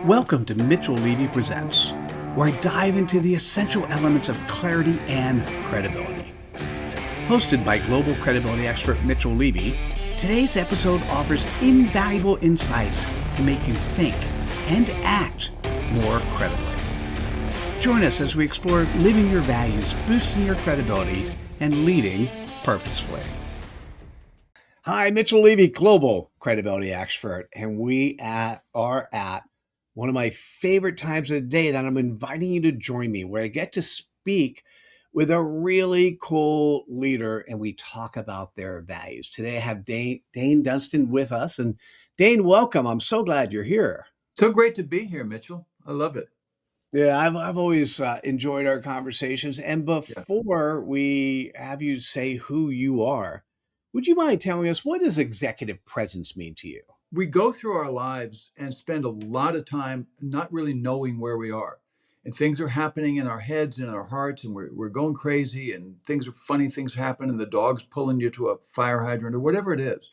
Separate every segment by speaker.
Speaker 1: Welcome to Mitchell Levy Presents, where I dive into the essential elements of clarity and credibility. Hosted by global credibility expert Mitchell Levy, today's episode offers invaluable insights to make you think and act more credibly. Join us as we explore living your values, boosting your credibility, and leading purposefully. Hi, Mitchell Levy, global credibility expert, and we are at one of my favorite times of the day that I'm inviting you to join me, where I get to speak with a really cool leader and we talk about their values. Today I have Dain Dunston with us. And Dain, welcome. I'm so glad you're here.
Speaker 2: So great to be here, Mitchell. I love it.
Speaker 1: Yeah, I've always enjoyed our conversations. And before we have you say who you are, would you mind telling us, what does executive presence mean to you?
Speaker 2: We go through our lives and spend a lot of time not really knowing where we are. And things are happening in our heads and our hearts, and we're going crazy, and funny things happen, and the dog's pulling you to a fire hydrant or whatever it is.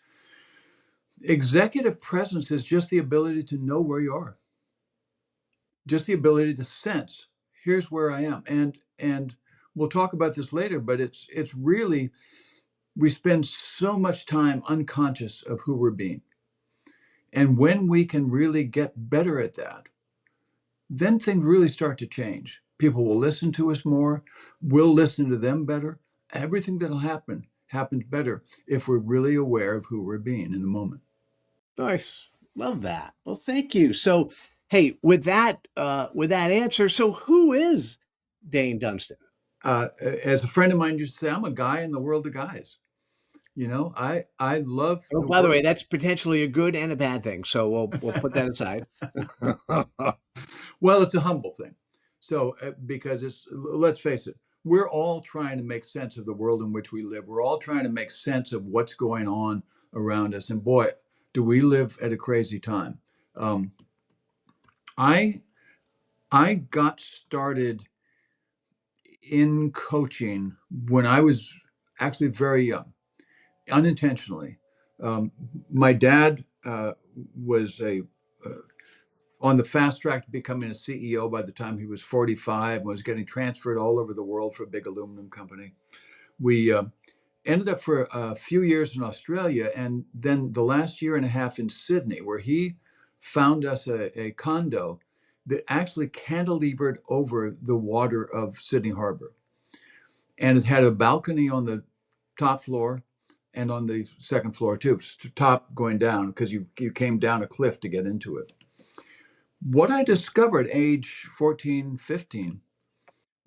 Speaker 2: Executive presence is just the ability to know where you are, just the ability to sense, here's where I am. And we'll talk about this later, but it's really, we spend so much time unconscious of who we're being. And when we can really get better at that, then things really start to change. People will listen to us more. We'll listen to them better. Everything that'll happen happens better if we're really aware of who we're being in the moment.
Speaker 1: Nice. Love that. Well, thank you. So, hey, with that answer, so who is Dain Dunston?
Speaker 2: As a friend of mine used to say, I'm a guy in the world of guys. You know, I love.
Speaker 1: Oh, by the way, that's potentially a good and a bad thing. So we'll put that aside.
Speaker 2: Well, it's a humble thing. So because let's face it, we're all trying to make sense of the world in which we live. We're all trying to make sense of what's going on around us. And boy, do we live at a crazy time. I got started in coaching when I was actually very young, unintentionally. My dad was on the fast track to becoming a CEO by the time he was 45, was getting transferred all over the world for a big aluminum company. We ended up for a few years in Australia, and then the last year and a half in Sydney, where he found us a condo that actually cantilevered over the water of Sydney Harbor. And it had a balcony on the top floor and on the second floor too, top going down, because you came down a cliff to get into it. What I discovered age 14, 15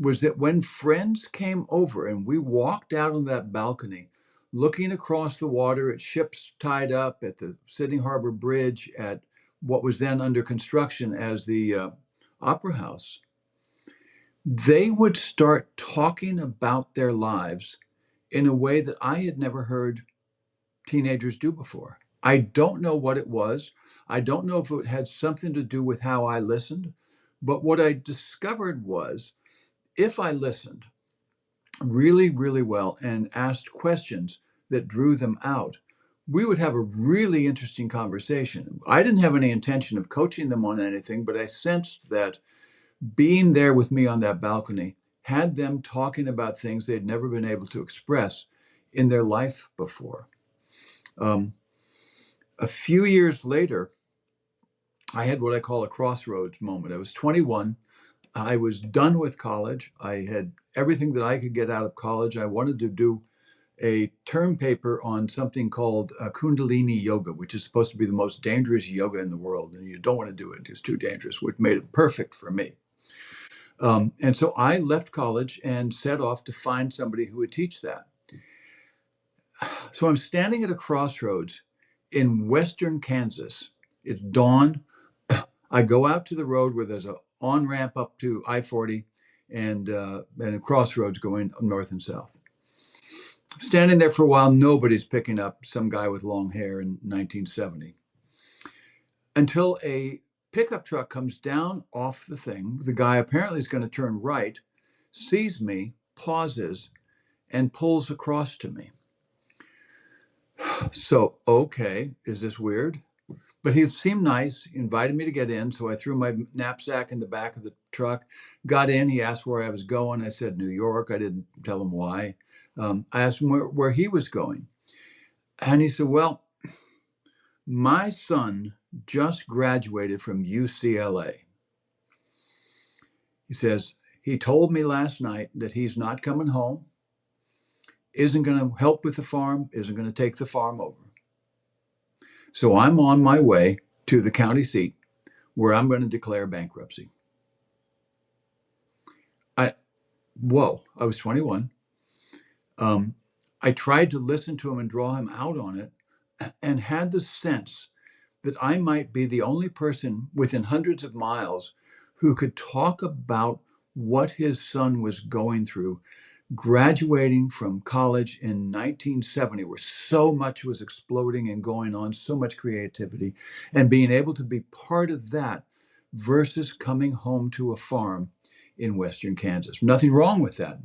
Speaker 2: was that when friends came over and we walked out on that balcony, looking across the water at ships tied up, at the Sydney Harbor Bridge, at what was then under construction as the Opera House, they would start talking about their lives in a way that I had never heard teenagers do before. I don't know what it was. I don't know if it had something to do with how I listened, but what I discovered was, if I listened really, really well and asked questions that drew them out, we would have a really interesting conversation. I didn't have any intention of coaching them on anything, but I sensed that being there with me on that balcony had them talking about things they'd never been able to express in their life before. A few years later, I had what I call a crossroads moment. I was 21. I was done with college. I had everything that I could get out of college. I wanted to do a term paper on something called Kundalini yoga, which is supposed to be the most dangerous yoga in the world. And you don't want to do it. It's too dangerous, which made it perfect for me. And so I left college and set off to find somebody who would teach that. So I'm standing at a crossroads in western Kansas. It's dawn. I go out to the road where there's an on-ramp up to I-40 and a crossroads going north and south. Standing there for a while, nobody's picking up some guy with long hair in 1970. Until a pickup truck comes down off the thing. The guy apparently is going to turn right, sees me, pauses, and pulls across to me. So, okay, is this weird? But he seemed nice, invited me to get in. So I threw my knapsack in the back of the truck, got in. He asked where I was going. I said, New York. I didn't tell him why. I asked him where he was going. And he said, well, my son just graduated from UCLA. He says, he told me last night that he's not coming home, isn't going to help with the farm, isn't going to take the farm over. So I'm on my way to the county seat where I'm going to declare bankruptcy. I was 21. I tried to listen to him and draw him out on it, and had the sense that I might be the only person within hundreds of miles who could talk about what his son was going through, graduating from college in 1970, where so much was exploding and going on, so much creativity, and being able to be part of that versus coming home to a farm in Western Kansas. Nothing wrong with that,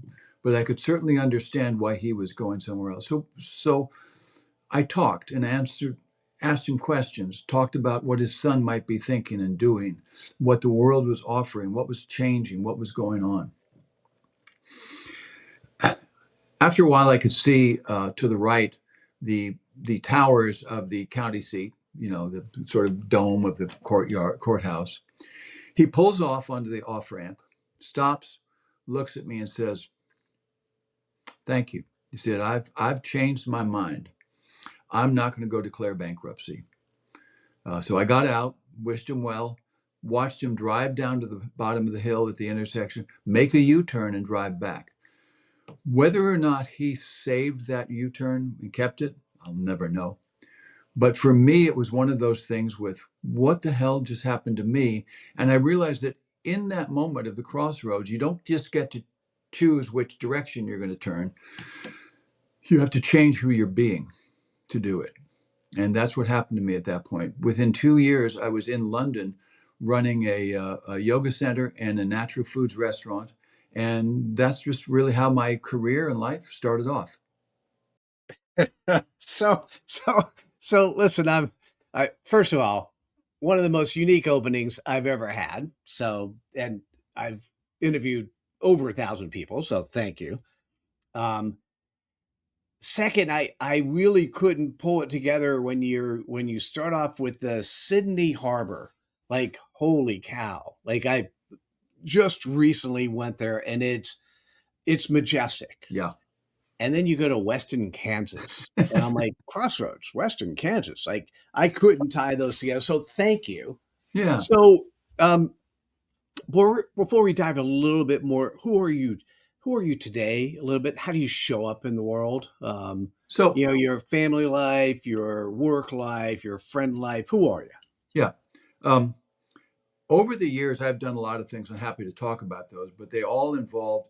Speaker 2: but I could certainly understand why he was going somewhere else. So I talked and asked him questions, talked about what his son might be thinking and doing, what the world was offering, what was changing, what was going on. After a while, I could see to the right the towers of the county seat, the sort of dome of the courthouse. He pulls off onto the off ramp, stops, looks at me, and says, "Thank you." He said, "I've changed my mind. I'm not going to go declare bankruptcy." So I got out, wished him well, watched him drive down to the bottom of the hill at the intersection, make a U-turn, and drive back. Whether or not he saved that U-turn and kept it, I'll never know. But for me, it was one of those things with what the hell just happened to me? And I realized that in that moment of the crossroads, you don't just get to choose which direction you're going to turn. You have to change who you're being to do it. And that's what happened to me at that point. Within 2 years, I was in London running a yoga center and a natural foods restaurant. And that's just really how my career and life started off.
Speaker 1: So, so, so listen, I first of all, one of the most unique openings I've ever had. So, and I've interviewed over 1,000 people. So thank you. Um, Second, I really couldn't pull it together when you start off with the Sydney Harbor. Like, holy cow. Like, I just recently went there and it's majestic.
Speaker 2: Yeah.
Speaker 1: And then you go to Weston, Kansas. And I'm like, Crossroads, Weston, Kansas. Like, I couldn't tie those together. So thank you.
Speaker 2: Yeah.
Speaker 1: So before we dive a little bit more, who are you? Who are you today? A little bit. How do you show up in the world?
Speaker 2: So,
Speaker 1: Your family life, your work life, your friend life. Who are you?
Speaker 2: yeah. Um, Over the years, I've done a lot of things. I'm happy to talk about those, but they all involved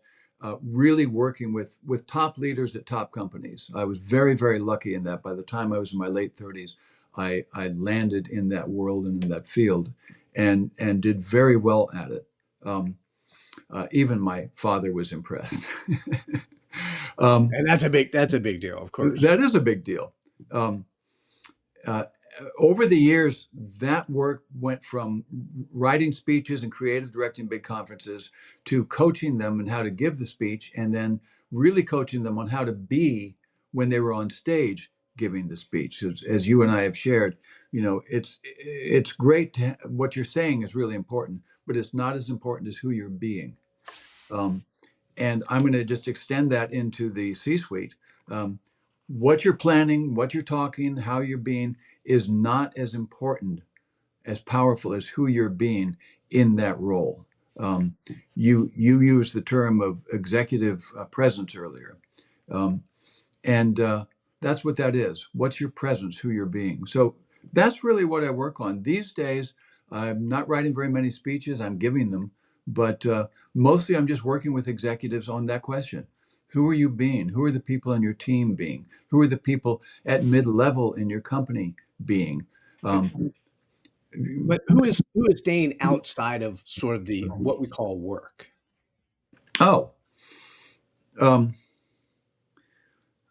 Speaker 2: really working with top leaders at top companies. I was very, very lucky in that. By the time I was in my late 30s, I landed in that world and in that field, and did very well at it. Even my father was impressed.
Speaker 1: And that's a big deal, of course.
Speaker 2: That is a big deal. Um, uh, Over the years, that work went from writing speeches and creative directing big conferences to coaching them and how to give the speech, and then really coaching them on how to be when they were on stage giving the speech. As you and I have shared, it's great to what you're saying is really important, but it's not as important as who you're being. Um, and I'm going to just extend that into the C-suite. What you're planning, what you're talking, how you're being is not as important, as powerful as who you're being in that role. You used the term of executive presence earlier, um, and that's what that is. What's your presence? Who you're being. So that's really what I work on these days. I'm not writing very many speeches. I'm giving them, but mostly I'm just working with executives on that question. Who are you being? Who are the people in your team being? Who are the people at mid-level in your company being?
Speaker 1: But who is Dain outside of sort of the what we call work?
Speaker 2: Oh, um,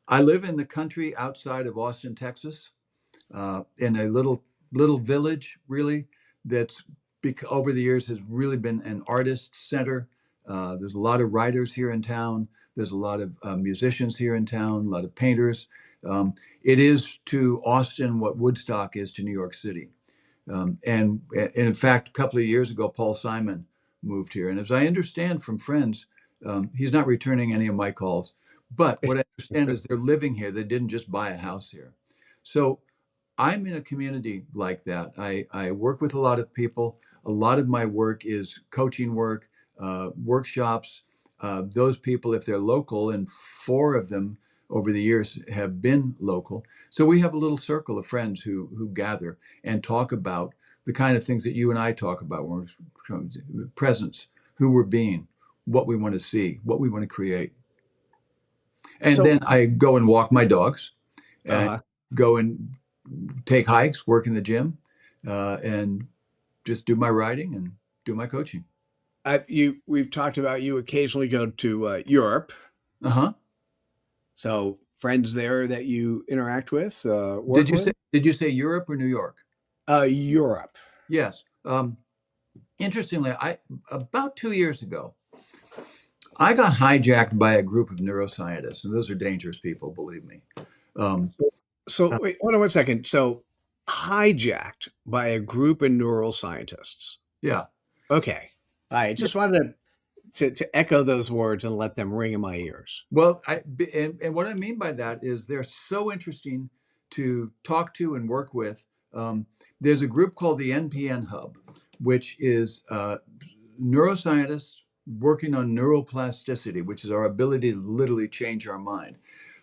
Speaker 2: I live in the country outside of Austin, Texas, in a little little village, really, that's over the years has really been an artist center. There's a lot of writers here in town. There's a lot of musicians here in town, a lot of painters. It is to Austin what Woodstock is to New York City. And in fact, a couple of years ago, Paul Simon moved here. And as I understand from friends, he's not returning any of my calls. But what I understand is they're living here. They didn't just buy a house here. So I'm in a community like that. I work with a lot of people. A lot of my work is coaching work, workshops. Those people, if they're local, and four of them over the years have been local. So we have a little circle of friends who gather and talk about the kind of things that you and I talk about when we're presence, who we're being, what we want to see, what we want to create. And
Speaker 1: So,
Speaker 2: then I go and walk my dogs and
Speaker 1: uh,
Speaker 2: go and take hikes, work in the gym, and just do my writing and do my coaching.
Speaker 1: we've talked about you occasionally go to Europe.
Speaker 2: Uh-huh.
Speaker 1: So friends there that you interact with,
Speaker 2: Did
Speaker 1: work
Speaker 2: you say
Speaker 1: with?
Speaker 2: did you say Europe or New York?
Speaker 1: Europe.
Speaker 2: Yes. Interestingly, I about 2 years ago, I got hijacked by a group of neuroscientists, and those are dangerous people, believe me. Um,
Speaker 1: So wait, hold on one second. So hijacked by a group of neuroscientists.
Speaker 2: yeah.
Speaker 1: Okay. I
Speaker 2: Yeah.
Speaker 1: just wanted to echo those words and let them ring in my ears.
Speaker 2: Well, and what I mean by that is they're so interesting to talk to and work with. There's a group called the NPN Hub, which is neuroscientists working on neuroplasticity, which is our ability to literally change our mind,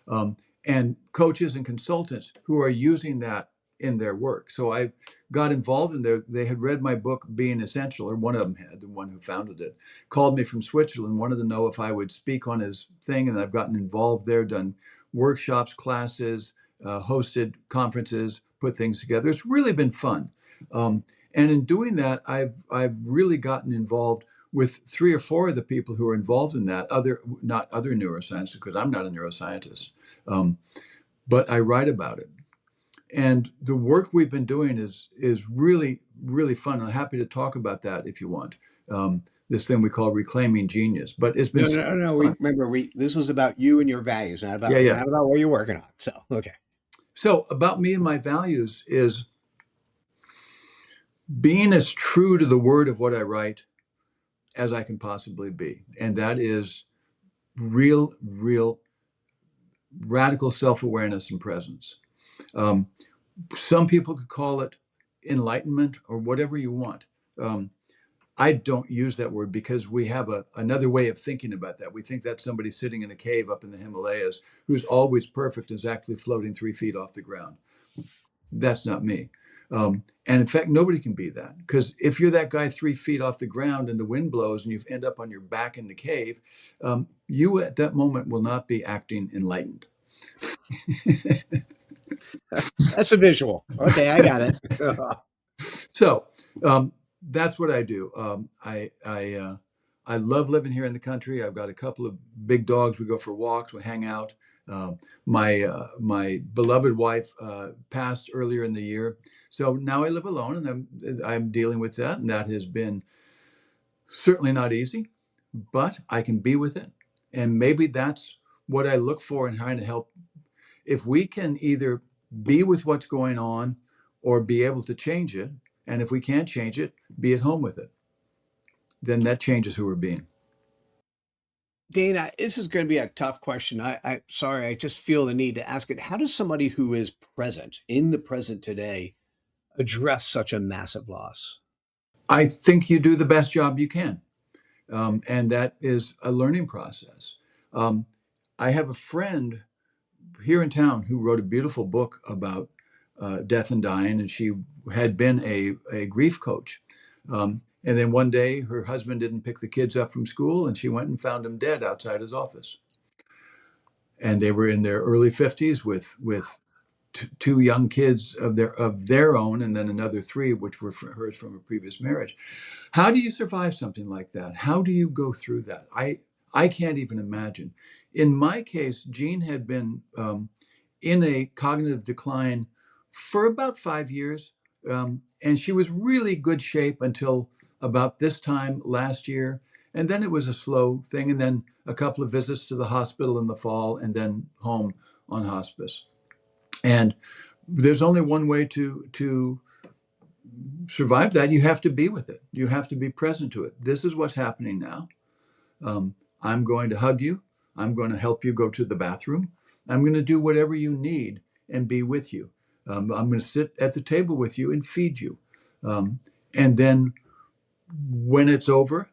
Speaker 2: um, and coaches and consultants who are using that in their work. So I got involved in there. They had read my book, Being Essential, or one of them had, the one who founded it, called me from Switzerland, wanted to know if I would speak on his thing. And I've gotten involved there, done workshops, classes, hosted conferences, put things together. It's really been fun. And in doing that, I've really gotten involved with three or four of the people who are involved in that, not other neuroscientists, because I'm not a neuroscientist, but I write about it. And the work we've been doing is really, really fun. I'm happy to talk about that if you want. This thing we call reclaiming genius, but it's been
Speaker 1: No,
Speaker 2: so
Speaker 1: no, no.
Speaker 2: fun.
Speaker 1: We this was about you and your values,
Speaker 2: Yeah, yeah.
Speaker 1: not about what you're working on. So okay.
Speaker 2: So about me and my values is being as true to the word of what I write as I can possibly be, and that is real radical self-awareness and presence. Um, some people could call it enlightenment or whatever you want. I don't use that word because we have another way of thinking about that. We think that's somebody sitting in a cave up in the Himalayas who's always perfect and is actually floating 3 feet off the ground. That's not me. And in fact, nobody can be that, because if you're that guy 3 feet off the ground and the wind blows and you end up on your back in the cave, you at that moment will not be acting enlightened.
Speaker 1: That's a visual. Okay, I got it.
Speaker 2: So that's what I do. I love living here in the country. I've got a couple of big dogs. We go for walks. We hang out. My beloved wife passed earlier in the year, so now I live alone, and I'm dealing with that, and that has been certainly not easy, but I can be with it, and maybe that's what I look for in trying to help. If we can either be with what's going on or be able to change it, and if we can't change it, be at home with it, then that changes who we're being.
Speaker 1: Dana, this is going to be a tough question. I sorry, I just feel the need to ask it. How does somebody who is present in the present today address such a massive loss?
Speaker 2: I think you do the best job you can. And that is a learning process. I have a friend here in town who wrote a beautiful book about death and dying, and she had been a grief coach. And then one day her husband didn't pick the kids up from school, and she went and found him dead outside his office. And they were in their early 50s with two young kids of their own, and then another three, which were hers from a previous marriage. How do you survive something like that? How do you go through that? I can't even imagine. In my case, Jean had been in a cognitive decline for about 5 years, And she was really good shape until about this time last year. And then it was a slow thing. And then a couple of visits to the hospital in the fall and then home on hospice. And there's only one way to survive that. You have to be with it. You have to be present to it. This is what's happening now. I'm going to hug you. I'm going to help you go to the bathroom. I'm going to do whatever you need and be with you. I'm going to sit at the table with you and feed you. And then when it's over,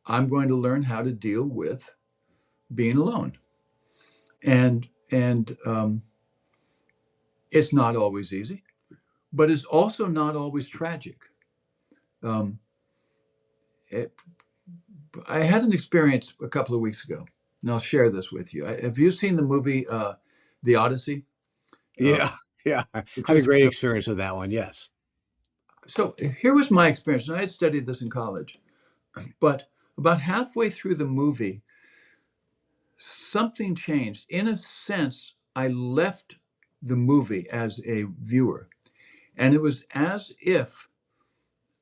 Speaker 2: I'm going to learn how to deal with being alone. And it's not always easy, but it's also not always tragic. Um, it, I had an experience a couple of weeks ago, and I'll share this with you. Have you seen the movie The Odyssey? Uh,
Speaker 1: Yeah, yeah. I
Speaker 2: the
Speaker 1: had a great
Speaker 2: Christopher.
Speaker 1: experience with that one. Yes.
Speaker 2: So here was my experience, and I had studied this in college. But about halfway through the movie, something changed. In a sense, I left the movie as a viewer, and it was as if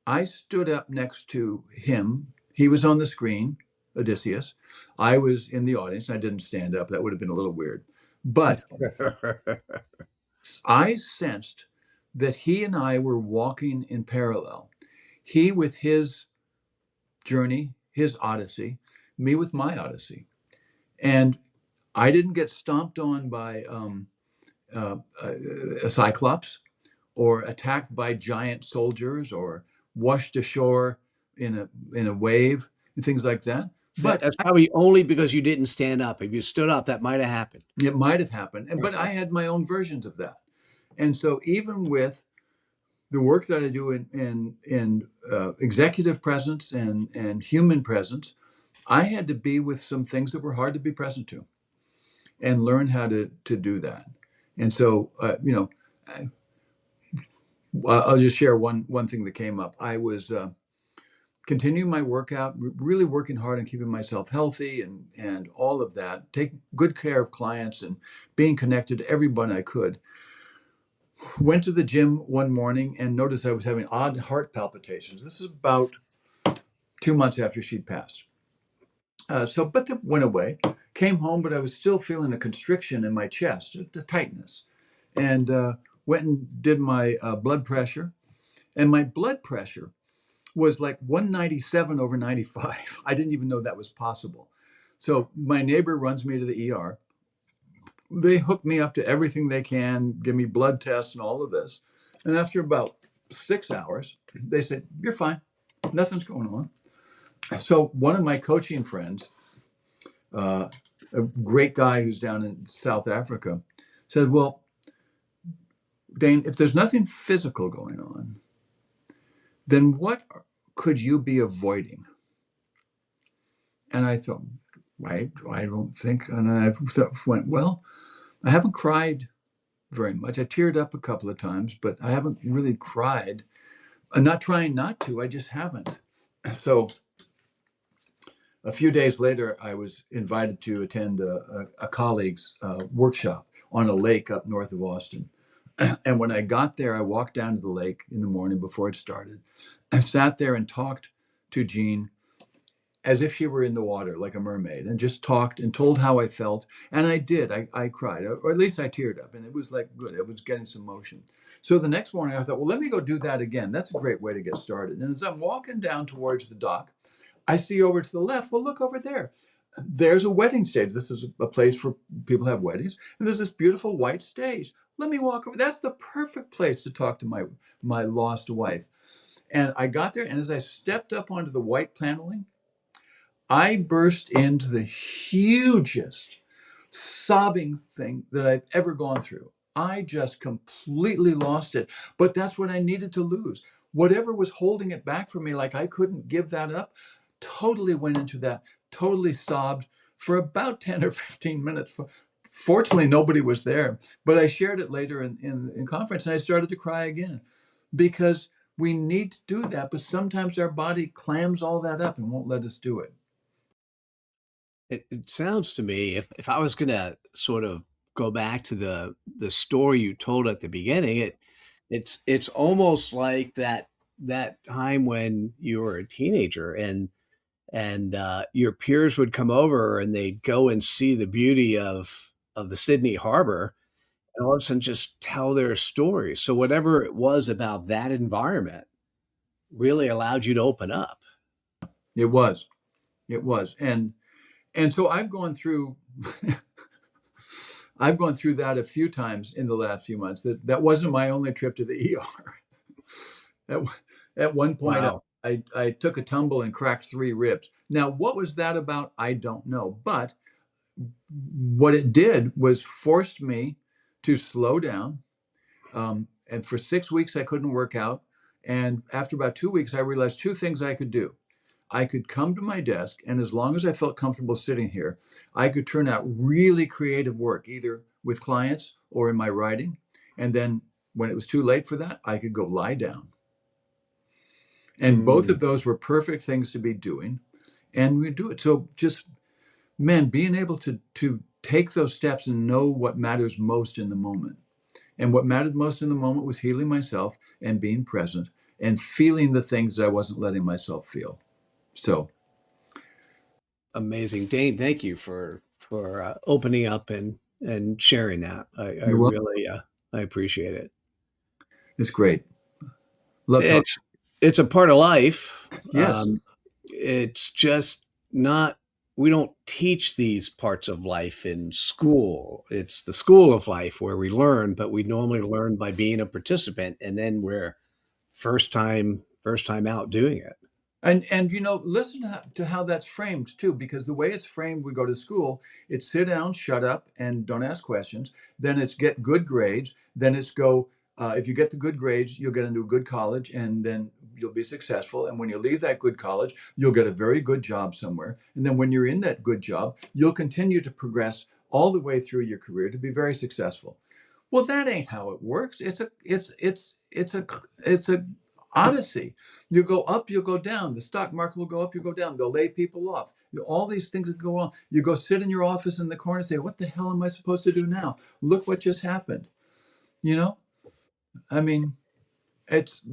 Speaker 2: I stood up next to him. He was on the screen, Odysseus. I was in the audience. I didn't stand up. That would have been a little weird. But I sensed that he and I were walking in parallel. He with his journey, his odyssey, me with my odyssey. And I didn't get stomped on by a cyclops or attacked by giant soldiers or washed ashore in a wave and things like that. But
Speaker 1: That's probably only because you didn't stand up. If you stood up, that might have happened.
Speaker 2: it might have happened. But I had my own versions of that. And so even with the work that I do in executive presence and human presence, I had to be with some things that were hard to be present to and learn how to do that. And so, I'll just share one thing that came up. I was continuing my workout, really working hard on keeping myself healthy and all of that, taking good care of clients and being connected to everyone I could. Went to the gym one morning and noticed I was having odd heart palpitations. This is about 2 months after she'd passed. But that went away. Came home, but I was still feeling a constriction in my chest, the tightness, and went and did my blood pressure. And my blood pressure was like 197 over 95. I didn't even know that was possible. So my neighbor runs me to the ER. They hook me up to everything they can, give me blood tests and all of this. And after about 6 hours, they said, "You're fine. Nothing's going on." So one of my coaching friends, uh, a great guy who's down in South Africa, said, "Well, Dain, if there's nothing physical going on, then what could you be avoiding?" And I thought, I don't think. And I went, well, I haven't cried very much. I teared up a couple of times, but I haven't really cried. I'm not trying not to, I just haven't. So a few days later, I was invited to attend a colleague's workshop on a lake up north of Austin. And when I got there, I walked down to the lake in the morning before it started and sat there and talked to Jean as if she were in the water, like a mermaid, and just talked and told how I felt. And I did. I cried, or at least I teared up, and it was like good. It was getting some motion. So the next morning, I thought, well, let me go do that again. That's a great way to get started. And as I'm walking down towards the dock, I see over to the left. Well, look over there. There's a wedding stage. This is a place for people to have weddings, and there's this beautiful white stage. Let me walk over. That's the perfect place to talk to my lost wife. And I got there, and as I stepped up onto the white paneling, I burst into the hugest sobbing thing that I've ever gone through. I just completely lost it. But that's what I needed to lose. Whatever was holding it back from me, like I couldn't give that up, totally went into that, totally sobbed for about 10 or 15 minutes. Fortunately, nobody was there, but I shared it later in conference and I started to cry again because we need to do that, but sometimes our body clams all that up and won't let us do it.
Speaker 1: It sounds to me, if I was going to sort of go back to the story you told at the beginning, It's almost like that time when you were a teenager and your peers would come over and they'd go and see the beauty of the Sydney Harbor and all of a sudden just tell their stories. So whatever it was about that environment really allowed you to open up.
Speaker 2: It was, it was, and so I've gone through that a few times in the last few months. That wasn't my only trip to the ER. At, at one point,
Speaker 1: Wow.
Speaker 2: I took a tumble and cracked 3 ribs. Now, what was that about? I don't know. But what it did was forced me to slow down. And for 6 weeks, I couldn't work out. And after about 2 weeks, I realized two things I could do. I could come to my desk, and as long as I felt comfortable sitting here, I could turn out really creative work, either with clients or in my writing. And then when it was too late for that, I could go lie down. And both
Speaker 1: Mm,
Speaker 2: of those were perfect things to be doing. And we do it. So just, man, being able to take those steps and know what matters most in the moment. And what mattered most in the moment was healing myself and being present and feeling the things that I wasn't letting myself feel. So
Speaker 1: amazing. Dane, thank you for opening up and sharing that. I
Speaker 2: you're welcome.
Speaker 1: really I appreciate it.
Speaker 2: It's great. Love talking.
Speaker 1: It's it's a part of life.
Speaker 2: Yes.
Speaker 1: It's just not we don't teach these parts of life in school. It's the school of life where we learn, but we normally learn by being a participant, and then we're first time out doing it.
Speaker 2: And listen to how that's framed too, because the way it's framed, we go to school, it's sit down, shut up, and don't ask questions. Then it's get good grades. Then it's go. If you get the good grades, you'll get into a good college, and then you'll be successful. And when you leave that good college, you'll get a very good job somewhere. And then when you're in that good job, you'll continue to progress all the way through your career to be very successful. Well, that ain't how it works. It's a odyssey. You go up, you go down. The stock market will go up, you go down. They'll lay people off. All these things that go on. You go sit in your office in the corner and say, "What the hell am I supposed to do now? Look what just happened." You know, I mean, it's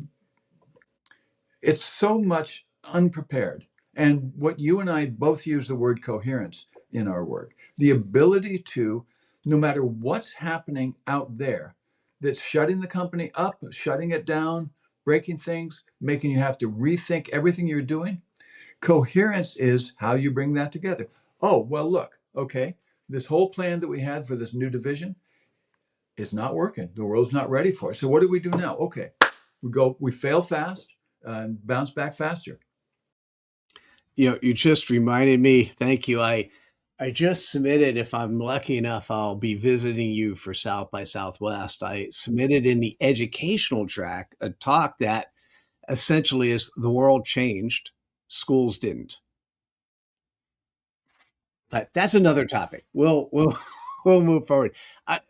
Speaker 2: it's so much unprepared. And what you and I both use the word coherence in our work, the ability to, no matter what's happening out there, that's shutting the company up, shutting it down, breaking things, making you have to rethink everything you're doing. Coherence is how you bring that together. Oh, well, look, okay, this whole plan that we had for this new division is not working. The world's not ready for it. So what do we do now? Okay, we fail fast and bounce back faster.
Speaker 1: You just reminded me. Thank you. I just submitted, if I'm lucky enough, I'll be visiting you for South by Southwest. I submitted in the educational track a talk that essentially is the world changed, schools didn't. But that's another topic. We'll we'll move forward. I,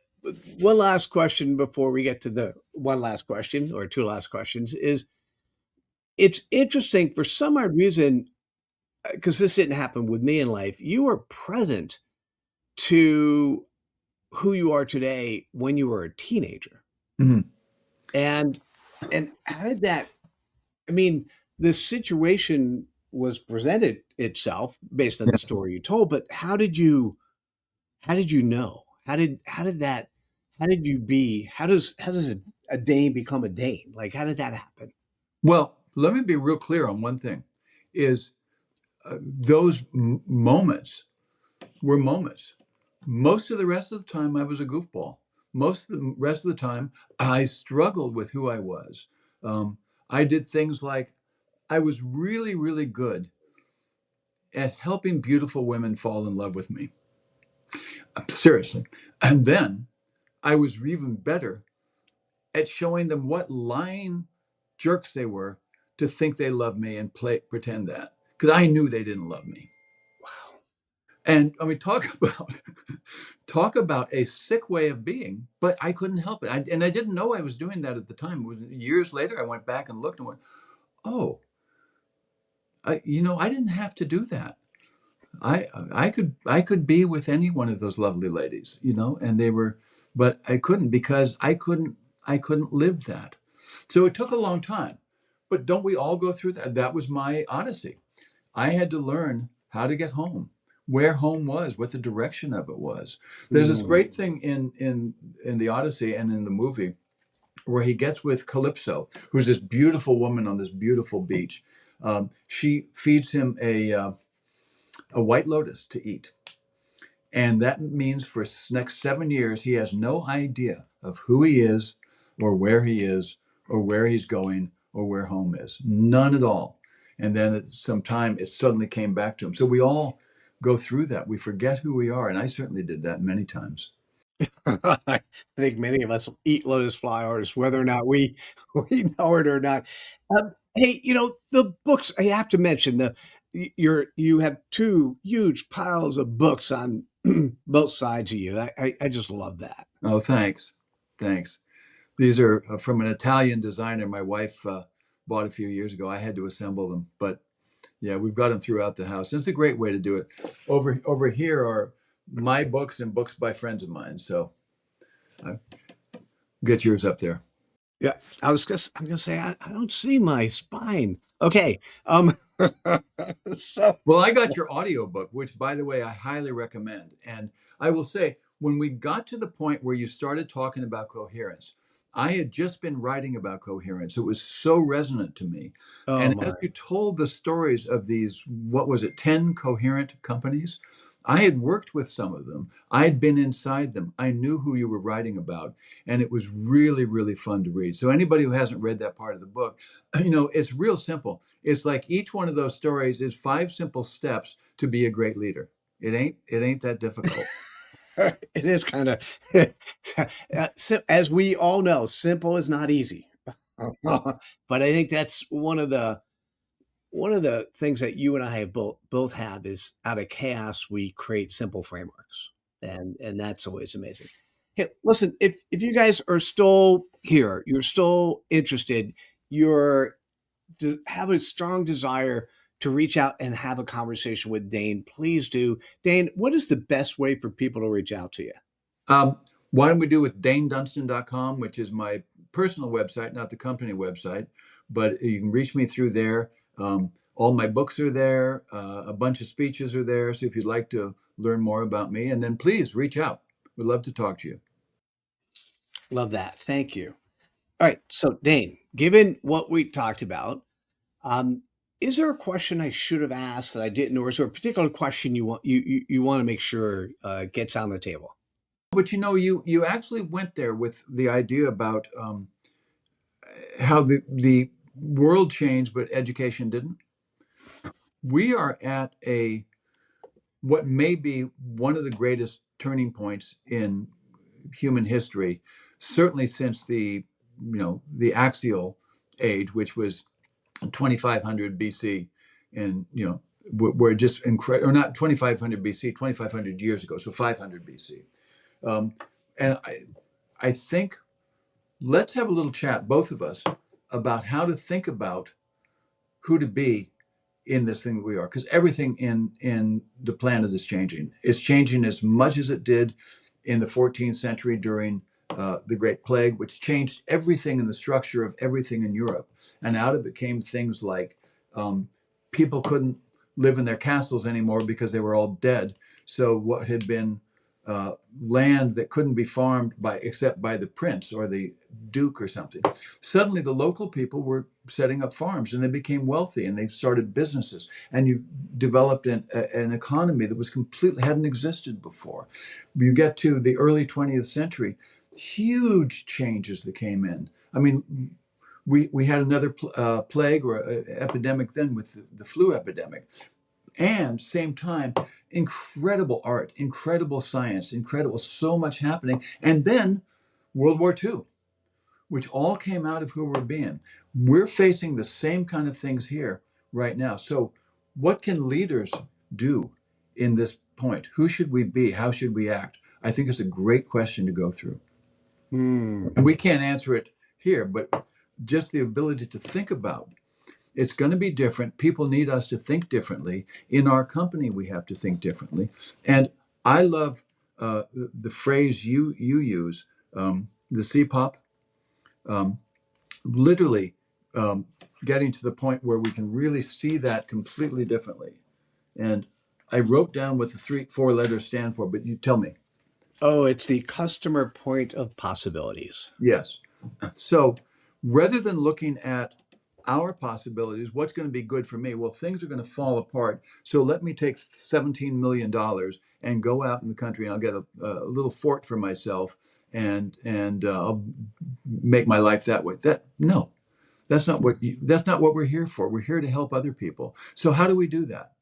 Speaker 1: one last question before we get to the one last question or two last questions is it's interesting for some odd reason because this didn't happen with me in life. You were present to who you are today when you were a teenager.
Speaker 2: Mhm.
Speaker 1: And how did that I mean, the situation was presented itself based on the
Speaker 2: Yes.
Speaker 1: story you told, but how did you know? How did you be how does a Dane become a Dane? Like how did that happen?
Speaker 2: Well, let me be real clear on one thing: is those moments were moments. Most of the rest of the time, I was a goofball. Most of the rest of the time, I struggled with who I was. I did things like I was really, really good at helping beautiful women fall in love with me. Seriously. And then I was even better at showing them what lying jerks they were to think they loved me and pretend that. Because I knew they didn't love me.
Speaker 1: Wow.
Speaker 2: And I mean, talk about talk about a sick way of being, but I couldn't help it. And I didn't know I was doing that at the time. It was years later I went back and looked and went, "Oh, I didn't have to do that. I could be with any one of those lovely ladies, and they were, but I couldn't because I couldn't live that. So it took a long time. But don't we all go through that? That was my odyssey. I had to learn how to get home, where home was, what the direction of it was. There's this
Speaker 1: Mm.
Speaker 2: great thing in the Odyssey and in the movie where he gets with Calypso, who's this beautiful woman on this beautiful beach. She feeds him a white lotus to eat. And that means for next 7 years, he has no idea of who he is or where he is or where he's going or where home is. None at all. And then at some time, it suddenly came back to him. So we all go through that. We forget who we are. And I certainly did that many times.
Speaker 1: I think many of us eat lotus flowers, whether or not we we know it or not. Hey, the books. I have to mention you have two huge piles of books on both sides of you. I just love that.
Speaker 2: Oh, thanks. Thanks. These are from an Italian designer my wife bought a few years ago. I had to assemble them. But yeah, we've got them throughout the house. And it's a great way to do it. Over here are my books and books by friends of mine. So get yours up there.
Speaker 1: Yeah, I'm gonna say I don't see my spine. Okay. So
Speaker 2: Well, I got your audiobook, which, by the way, I highly recommend. And I will say, when we got to the point where you started talking about coherence, I had just been writing about coherence. It was so resonant to me.
Speaker 1: oh
Speaker 2: And as
Speaker 1: my.
Speaker 2: you told the stories of these, what was it, 10 coherent companies? I had worked with some of them. I had been inside them. I knew who you were writing about. And it was really, really fun to read. So anybody who hasn't read that part of the book, it's real simple. It's like each one of those stories is 5 simple steps to be a great leader. It ain't that difficult.
Speaker 1: It is kind of, as we all know, simple is not easy. But I think that's one of the things that you and I have both have is out of chaos we create simple frameworks, and that's always amazing. Hey, listen, if you guys are still here, you're still interested, you're have a strong desire to reach out and have a conversation with Dain, please do. Dain, what is the best way for people to reach out to you?
Speaker 2: Um, why don't we do with daindunston.com, which is my personal website, not the company website, but you can reach me through there. All my books are there. A bunch of speeches are there. So if you'd like to learn more about me, and then please reach out. We'd love to talk to you.
Speaker 1: Love that. Thank you. All right. So, Dain, given what we talked about, um, is there a question I should have asked that I didn't, or is there a particular question you want to make sure gets on the table?
Speaker 2: But you actually went there with the idea about how the world changed, but education didn't. We are at a what may be one of the greatest turning points in human history, certainly since the axial age, which was 2500 BC, and we're just incredible, or not 2500 BC, 2500 years ago, so 500 BC. Um, and I think let's have a little chat, both of us, about how to think about who to be in this thing that we are, because everything in the planet is changing. It's changing as much as it did in the 14th century during the Great Plague, which changed everything in the structure of everything in Europe. And out of it came things like people couldn't live in their castles anymore because they were all dead. So what had been land that couldn't be farmed except by the prince or the duke or something, suddenly the local people were setting up farms and they became wealthy and they started businesses, and you developed an economy that was completely hadn't existed before. You get to the early 20th century, huge changes that came in. I mean, we had another plague or epidemic then with the flu epidemic. And same time, incredible art, incredible science, incredible, so much happening. And then World War II, which all came out of who we're being. We're facing the same kind of things here right now. So what can leaders do in this point? Who should we be? How should we act? I think it's a great question to go through.
Speaker 1: Hmm.
Speaker 2: And we can't answer it here, but just the ability to think about. It's going to be different. People need us to think differently. In our company, we have to think differently. And I love the phrase you use, the CPOP. literally getting to the point where we can really see that completely differently. And I wrote down what the 4 letters stand for, but you tell me.
Speaker 1: Oh, it's the customer point of possibilities.
Speaker 2: Yes. So rather than looking at our possibilities, what's going to be good for me? Well, things are going to fall apart. So let me take $17 million and go out in the country, and I'll get a little fort for myself, and I'll make my life that way. No, that's not what we're here for. We're here to help other people. So how do we do that?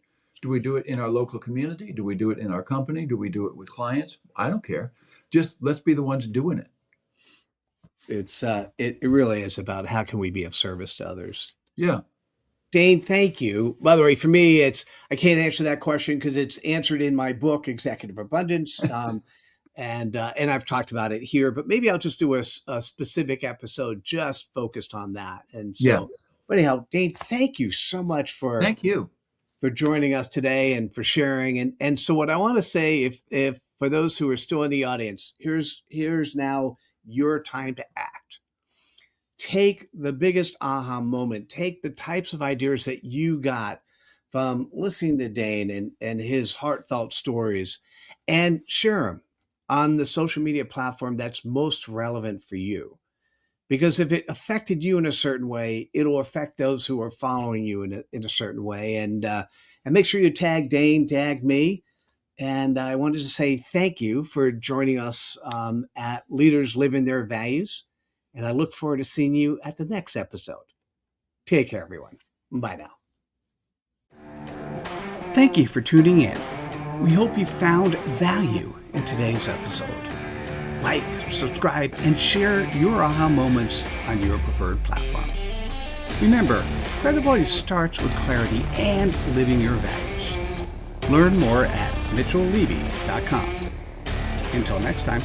Speaker 2: Do we do it in our local community? Do we do it in our company? Do we do it with clients? I don't care. Just let's be the ones doing it.
Speaker 1: It really is about how can we be of service to others.
Speaker 2: Yeah.
Speaker 1: Dain, thank you. By the way, for me, I can't answer that question because it's answered in my book, Executive Abundance, and I've talked about it here. But maybe I'll just do a specific episode just focused on that. And so,
Speaker 2: Yeah.
Speaker 1: But anyhow, Dain, thank you so much
Speaker 2: Thank you
Speaker 1: for joining us today and for sharing. And so, what I want to say, if for those who are still in the audience, here's now your time to act. Take the biggest aha moment. Take the types of ideas that you got from listening to Dain and his heartfelt stories and share them on the social media platform that's most relevant for you. Because if it affected you in a certain way, it'll affect those who are following you in a certain way. And make sure you tag Dain, tag me. And I wanted to say thank you for joining us at Leaders Living Their Values. And I look forward to seeing you at the next episode. Take care, everyone. Bye now. Thank you for tuning in. We hope you found value in today's episode. Like, subscribe, and share your aha moments on your preferred platform. Remember, credibility starts with clarity and living your values. Learn more at mitchelllevy.com. Until next time.